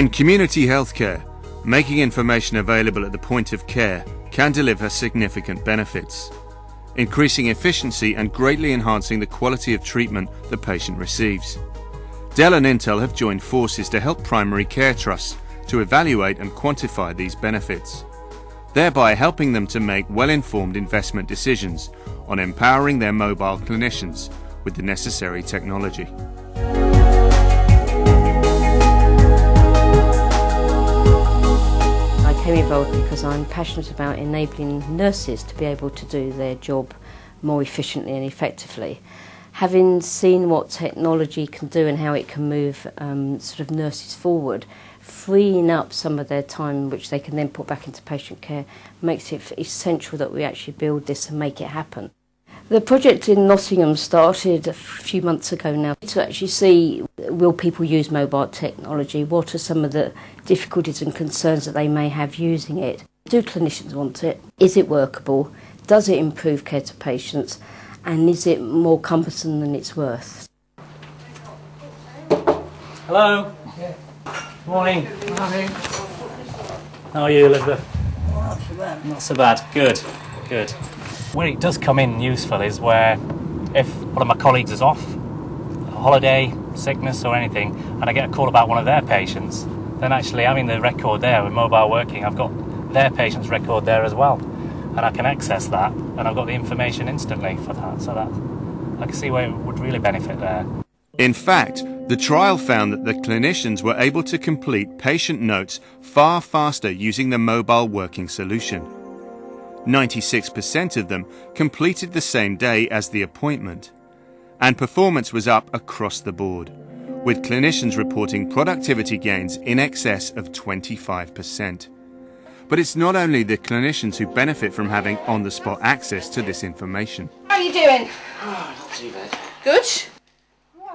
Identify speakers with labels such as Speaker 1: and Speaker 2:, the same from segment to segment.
Speaker 1: In community healthcare, making information available at the point of care can deliver significant benefits, increasing efficiency and greatly enhancing the quality of treatment the patient receives. Dell and Intel have joined forces to help primary care trusts to evaluate and quantify these benefits, thereby helping them to make well-informed investment decisions on empowering their mobile clinicians with the necessary technology.
Speaker 2: I became involved because I'm passionate about enabling nurses to be able to do their job more efficiently and effectively. Having seen what technology can do and how it can move sort of nurses forward, freeing up some of their time which they can then put back into patient care makes it essential that we actually build this and make it happen. The project in Nottingham started a few months ago now to actually see, will people use mobile technology? What are some of the difficulties and concerns that they may have using it? Do clinicians want it? Is it workable? Does it improve care to patients? And is it more cumbersome than it's worth?
Speaker 3: Hello.
Speaker 4: Yeah.
Speaker 3: Morning.
Speaker 4: Morning.
Speaker 3: How are you, Elizabeth?
Speaker 4: Not so bad.
Speaker 3: Not so bad. Good. Good. Where it does come in useful is where if one of my colleagues is off, holiday, sickness or anything, and I get a call about one of their patients, then actually having the record there with mobile working, I've got their patient's record there as well. And I can access that, and I've got the information instantly for that, so that I can see where it would really benefit there.
Speaker 1: In fact, the trial found that the clinicians were able to complete patient notes far faster using the mobile working solution. 96% of them completed the same day as the appointment, and performance was up across the board, with clinicians reporting productivity gains in excess of 25%. But it's not only the clinicians who benefit from having on-the-spot access to this information.
Speaker 5: How are you doing?
Speaker 4: Oh, not too bad.
Speaker 5: Good.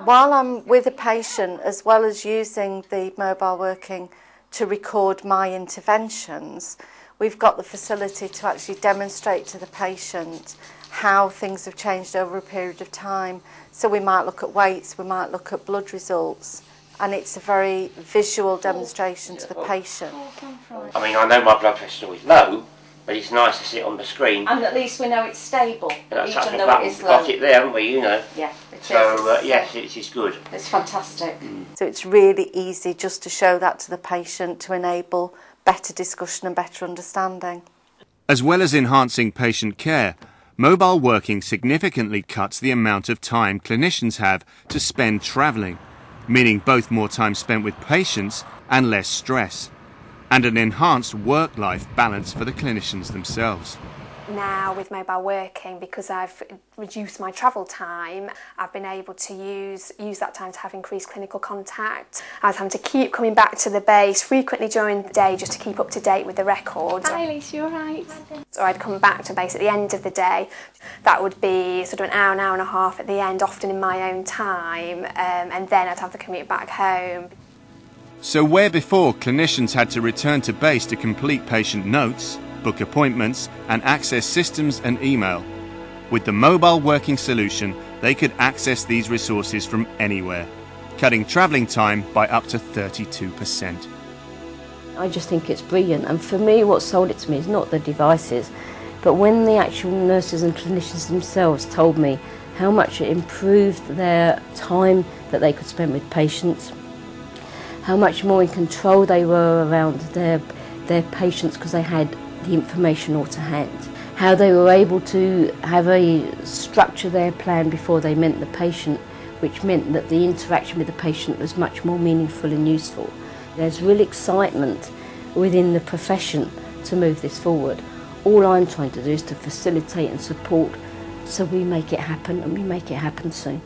Speaker 6: While I'm with a patient, as well as using the mobile working to record my interventions, we've got the facility to actually demonstrate to the patient how things have changed over a period of time. So we might look at weights, we might look at blood results, and it's a very visual demonstration to the patient.
Speaker 4: I mean, I know my blood pressure is always low, but it's nice to see it on the screen.
Speaker 5: And at least we know it's stable,
Speaker 4: And that's
Speaker 5: even though it is
Speaker 4: we've got
Speaker 5: low.
Speaker 4: it there, haven't we, you know?
Speaker 5: Yeah, it is.
Speaker 4: So, yes, it is good.
Speaker 5: It's fantastic.
Speaker 6: So it's really easy just to show that to the patient to enable better discussion and better understanding.
Speaker 1: As well as enhancing patient care, mobile working significantly cuts the amount of time clinicians have to spend travelling, meaning both more time spent with patients and less stress, and an enhanced work-life balance for the clinicians themselves.
Speaker 7: Now with mobile working, because I've reduced my travel time, I've been able to use that time to have increased clinical contact. I was having to keep coming back to the base frequently during the day just to keep up to date with the records.
Speaker 8: Hi Lisa, you alright?
Speaker 7: So I'd come back to base at the end of the day. That would be sort of an hour and a half at the end, often in my own time, and then I'd have to commute back home.
Speaker 1: So where before clinicians had to return to base to complete patient notes, book appointments and access systems and email, with the mobile working solution they could access these resources from anywhere, cutting travelling time by up to 32%.
Speaker 2: I just think it's brilliant, and for me what sold it to me is not the devices, but when the actual nurses and clinicians themselves told me how much it improved their time that they could spend with patients, how much more in control they were around their patients because they had the information all to hand, how they were able to have structure their plan before they met the patient, which meant that the interaction with the patient was much more meaningful and useful. There's real excitement within the profession to move this forward. All I'm trying to do is to facilitate and support so we make it happen, and we make it happen soon.